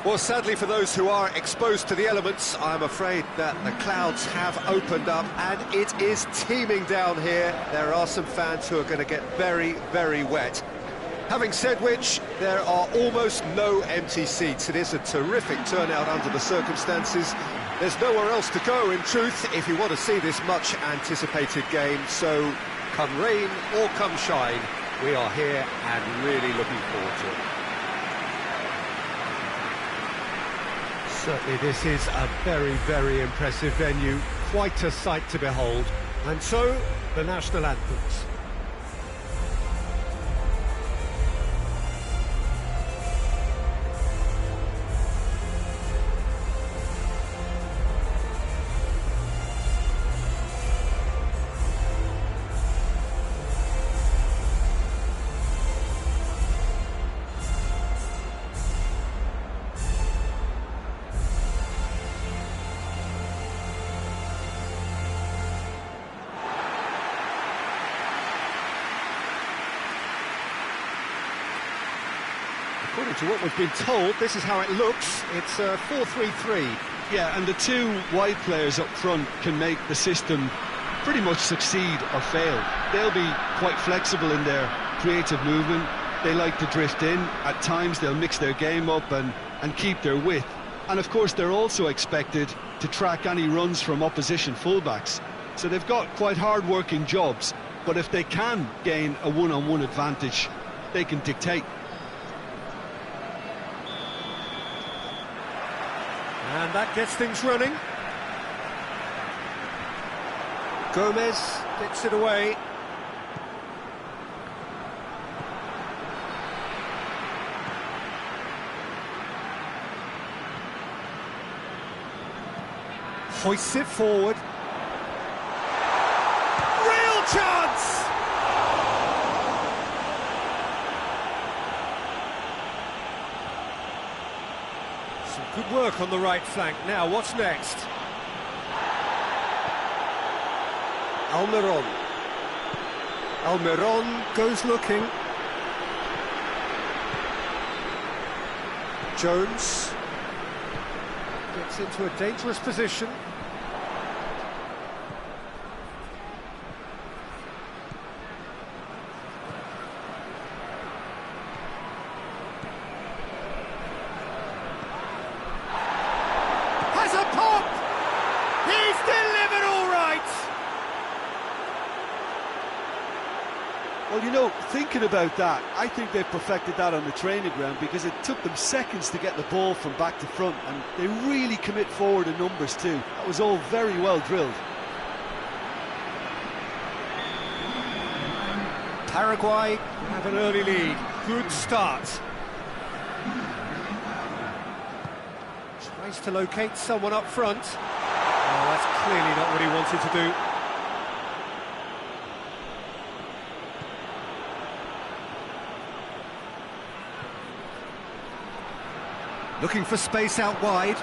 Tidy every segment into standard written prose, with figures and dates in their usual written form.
Well, sadly for those who are exposed to the elements, I'm afraid that the clouds have opened up and it is teeming down here. There are some fans who are going to get very, very wet. Having said which, there are almost no empty seats. It is a terrific turnout under the circumstances. There's nowhere else to go, in truth, if you want to see this much-anticipated game. So, come rain or come shine, we are here and really looking forward to it. Certainly this is a very, very impressive venue, quite a sight to behold. And so, the national anthems. According to what we've been told, this is how it looks. It's 4-3-3. Yeah, and the two wide players up front can make the system pretty much succeed or fail. They'll be quite flexible in their creative movement. They like to drift in. At times they'll mix their game up and keep their width. And of course they're also expected to track any runs from opposition fullbacks. So they've got quite hard-working jobs, but if they can gain a one-on-one advantage, they can dictate. And that gets things running. Gomez gets it away. Hoists it forward. Real chance! Some good work on the right flank. Now, what's next? Almiron. Almiron goes looking. Jones gets into a dangerous position. Has a pop! He's delivered all right! Well, you know, thinking about that, I think they've perfected that on the training ground because it took them seconds to get the ball from back to front, and they really commit forward in numbers too. That was all very well drilled. Paraguay have an early lead. Good start. Tries to locate someone up front. Oh, that's clearly not what he wanted to do. Looking for space out wide.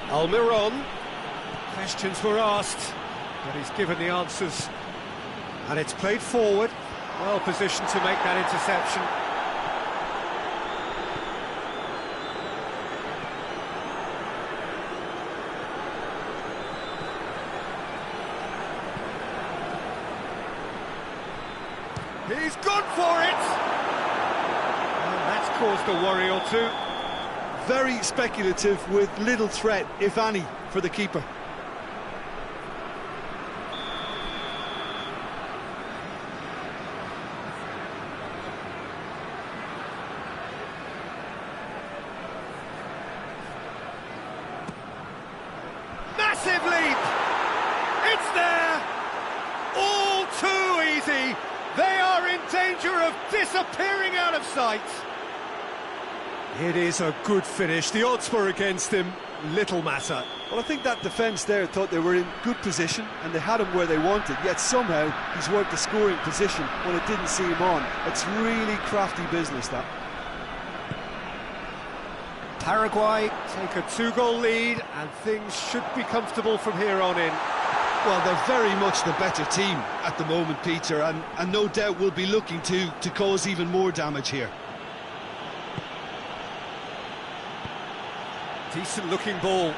Almiron. Questions were asked, but he's given the answers. And it's played forward. Well positioned to make that interception. He's gone for it! And that's caused a worry or two. Very speculative with little threat, if any, for the keeper. Massive leap! It's there! All too easy! They are in danger of disappearing out of sight. It is a good finish. The odds were against him. Little matter. Well, I think that defence there thought they were in good position and they had him where they wanted, yet somehow he's worked a scoring position when it didn't see him on. It's really crafty business, that. Paraguay take a 2-goal lead and things should be comfortable from here on in. Well, they're very much the better team at the moment, Peter, and no doubt will be looking to cause even more damage here. Decent looking ball.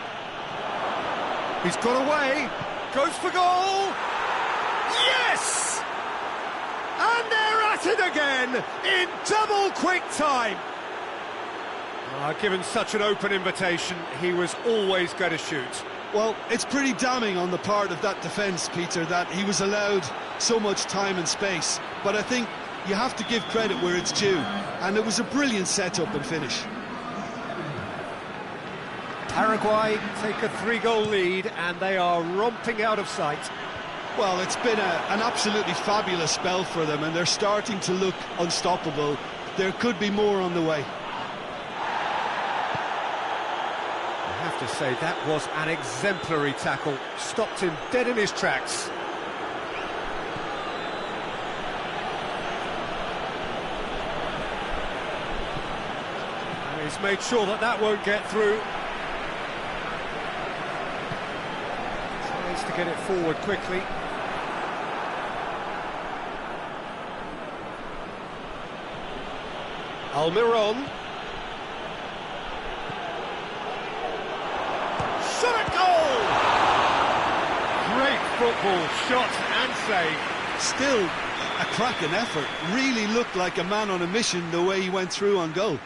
He's got away, goes for goal! Yes! And they're at it again in double quick time. Given such an open invitation, he was always going to shoot. Well, it's pretty damning on the part of that defence, Peter, that he was allowed so much time and space. But I think you have to give credit where it's due, and it was a brilliant setup and finish. Paraguay take a 3-goal lead, and they are romping out of sight. Well, it's been an absolutely fabulous spell for them, and they're starting to look unstoppable. There could be more on the way. I have to say, that was an exemplary tackle. Stopped him dead in his tracks. And he's made sure that that won't get through. Tries to get it forward quickly. Almiron. Shot at goal! Great football, shot and save. Still a cracking effort. Really looked like a man on a mission the way he went through on goal.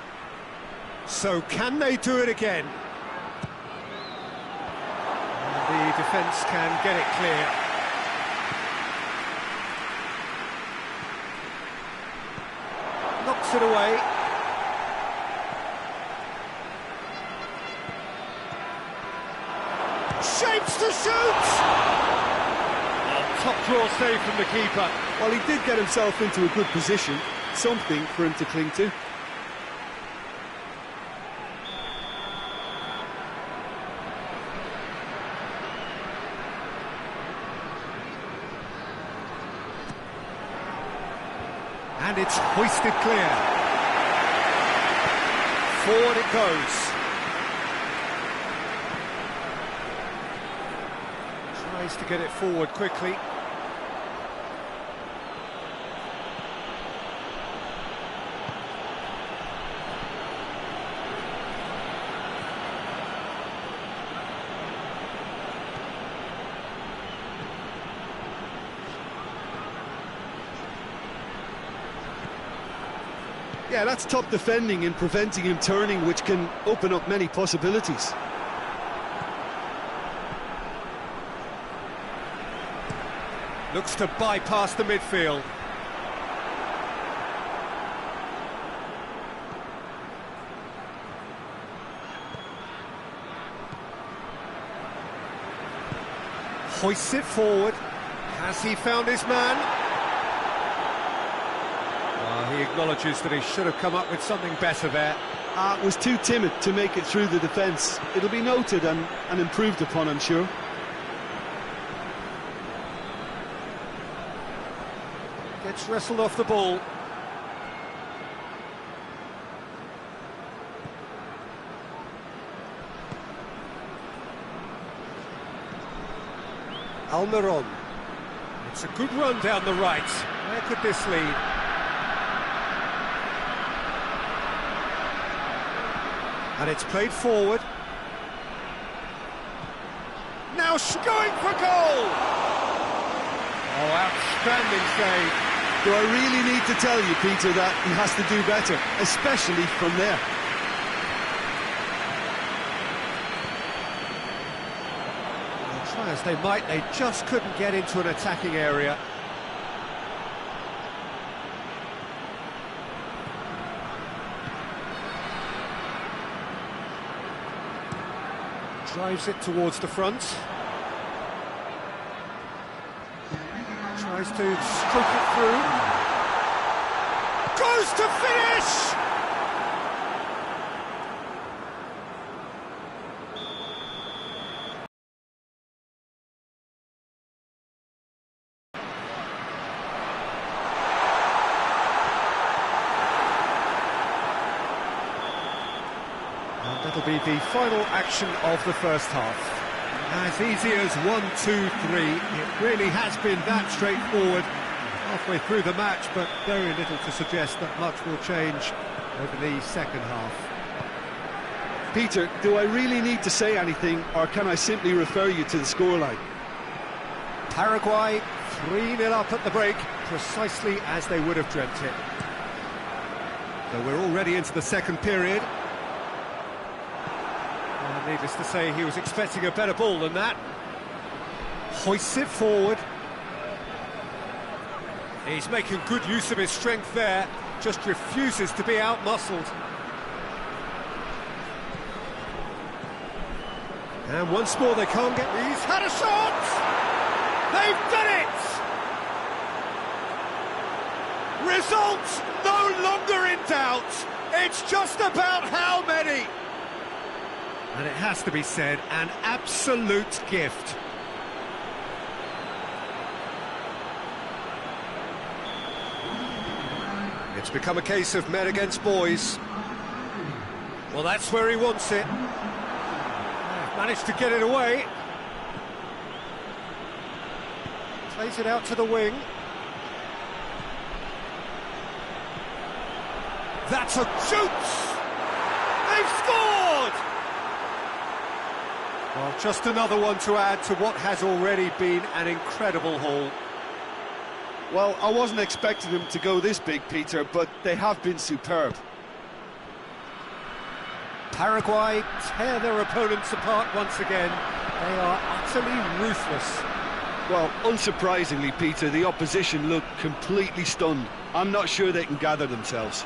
So can they do it again? And the defence can get it clear. Knocks it away. Shapes to shoot! Top draw save from the keeper. Well, he did get himself into a good position, something for him to cling to. And it's hoisted clear. Forward it goes. Tries to get it forward quickly. Yeah, that's top defending and preventing him turning, which can open up many possibilities. Looks to bypass the midfield. Hoists it forward. Has he found his man? He acknowledges that he should have come up with something better there. Was too timid to make it through the defence. It'll be noted and improved upon, I'm sure. Gets wrestled off the ball. Almiron. It's a good run down the right. Where could this lead? And it's played forward. Now going for goal! Oh, outstanding save. Do I really need to tell you, Peter, that he has to do better, especially from there? Well, try as they might, they just couldn't get into an attacking area. Drives it towards the front. Tries to stroke it through. Goes to finish! And that'll be the final action of the first half. As easy as 1, 2, 3. It really has been that straightforward halfway through the match, but very little to suggest that much will change over the second half. Peter, do I really need to say anything, or can I simply refer you to the scoreline? Paraguay 3-0 up at the break, precisely as they would have dreamt it. So we're already into the second period. Needless to say, he was expecting a better ball than that. Hoists it forward. He's making good use of his strength there, just refuses to be out-muscled. And once more they can't get... He's had a shot! They've done it! Results no longer in doubt. It's just about how many. And it has to be said, an absolute gift. It's become a case of men against boys. Well, that's where he wants it. Managed to get it away. Plays it out to the wing. That's a shoot! They've scored! Well, just another one to add to what has already been an incredible haul. Well, I wasn't expecting them to go this big, Peter, but they have been superb. Paraguay tear their opponents apart once again. They are utterly ruthless. Well, unsurprisingly, Peter, the opposition look completely stunned. I'm not sure they can gather themselves.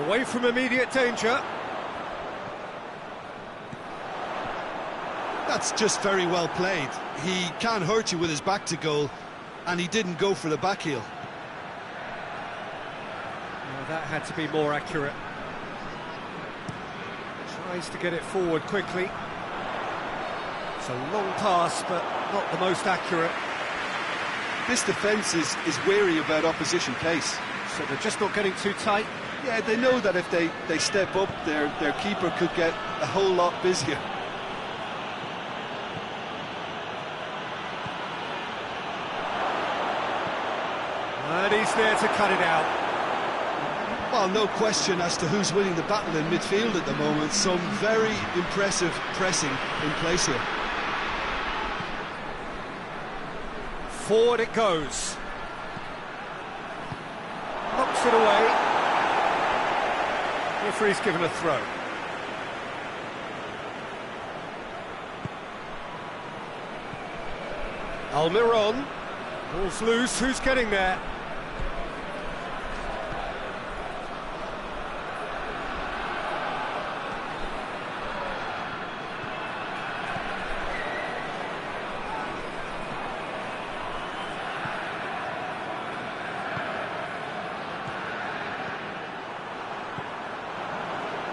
Away from immediate danger. That's just very well played. He can't hurt you with his back to goal, and he didn't go for the back heel. Well, that had to be more accurate. Tries to get it forward quickly. It's a long pass, but not the most accurate. This defence is wary about opposition pace. So they're just not getting too tight. Yeah, they know that if they step up, their keeper could get a whole lot busier. And he's there to cut it out. Well, no question as to who's winning the battle in midfield at the moment. Some very impressive pressing in place here. Forward it goes. Knocks it away. Referee's given a throw. Almiron. Ball's loose. Who's getting there?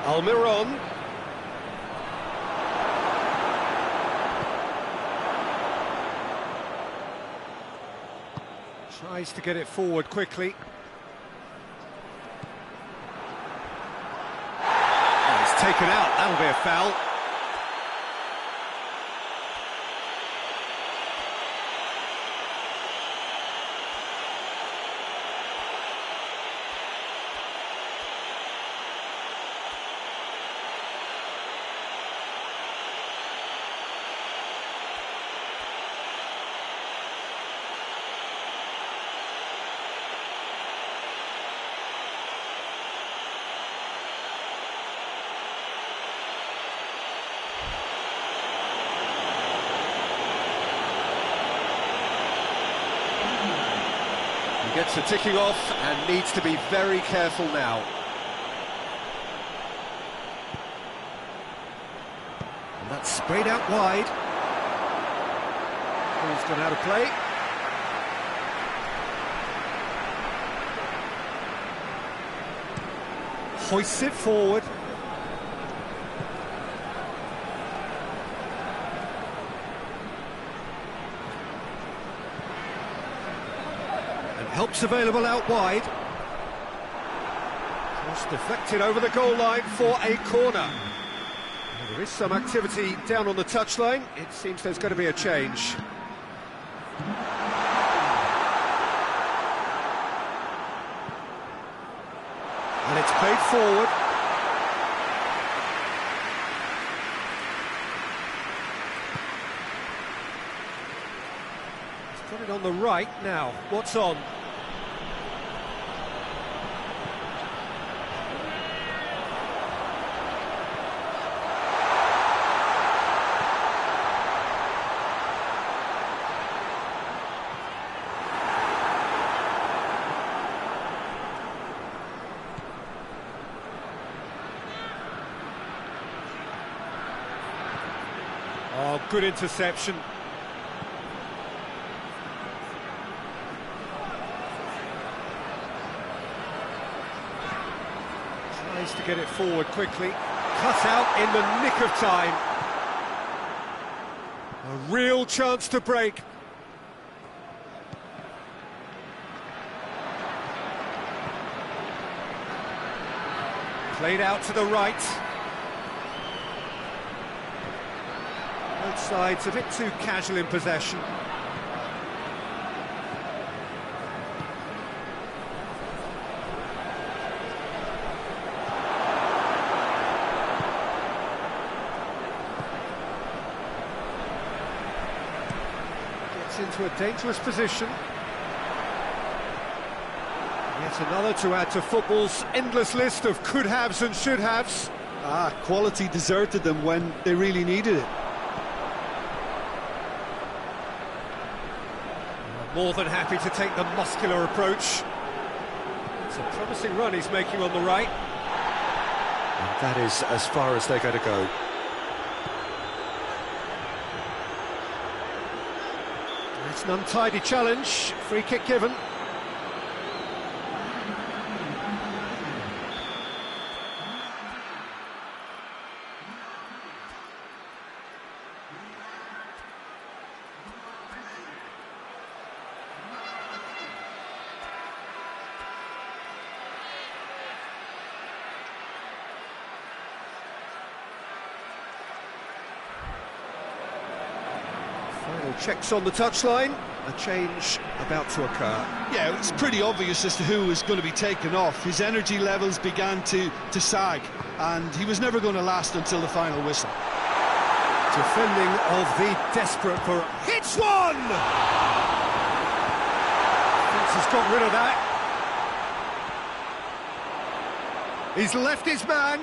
Almiron. Tries to get it forward quickly. Oh, he's taken out. That'll be a foul. Gets the ticking off and needs to be very careful now. And that's sprayed out wide. Ball's gone out of play. Hoists it forward. Help's available out wide. Just deflected over the goal line for a corner. There is some activity down on the touchline. It seems there's going to be a change. And it's played forward. He's got it on the right now. What's on? Oh, good interception. Tries to get it forward quickly. Cut out in the nick of time. A real chance to break. Played out to the right. Both sides a bit too casual in possession. Gets into a dangerous position. Yet another to add to football's endless list of could-haves and should-haves. Quality deserted them when they really needed it. More than happy to take the muscular approach. It's a promising run he's making on the right. And that is as far as they're going to go. It's an untidy challenge. Free kick given. Final checks on the touchline, a change about to occur. Yeah, it's pretty obvious as to who was going to be taken off. His energy levels began to sag, and he was never going to last until the final whistle. Defending of the desperate for... Hits one! Thinks he's got rid of that. He's left his man.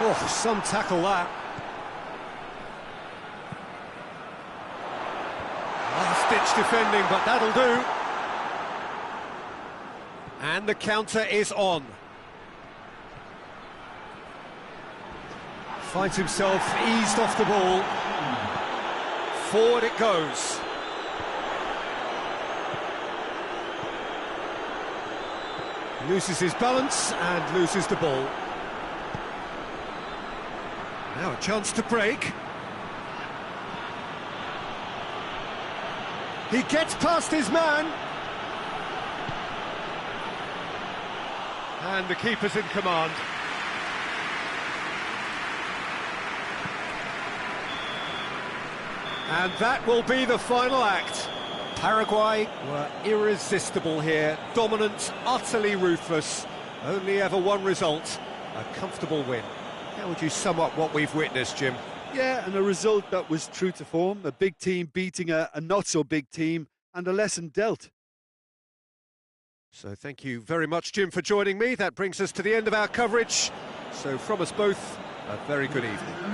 Oh, some tackle that. Last-ditch defending, but that'll do. And the counter is on. Finds himself eased off the ball. Forward it goes. Loses his balance and loses the ball. Now a chance to break. He gets past his man. And the keeper's in command. And that will be the final act. Paraguay were irresistible here, dominant, utterly ruthless. Only ever one result, a comfortable win. How would you sum up what we've witnessed, Jim? Yeah, and a result that was true to form, a big team beating a not-so-big team, and a lesson dealt. So thank you very much, Jim, for joining me. That brings us to the end of our coverage. So from us both, a very good evening.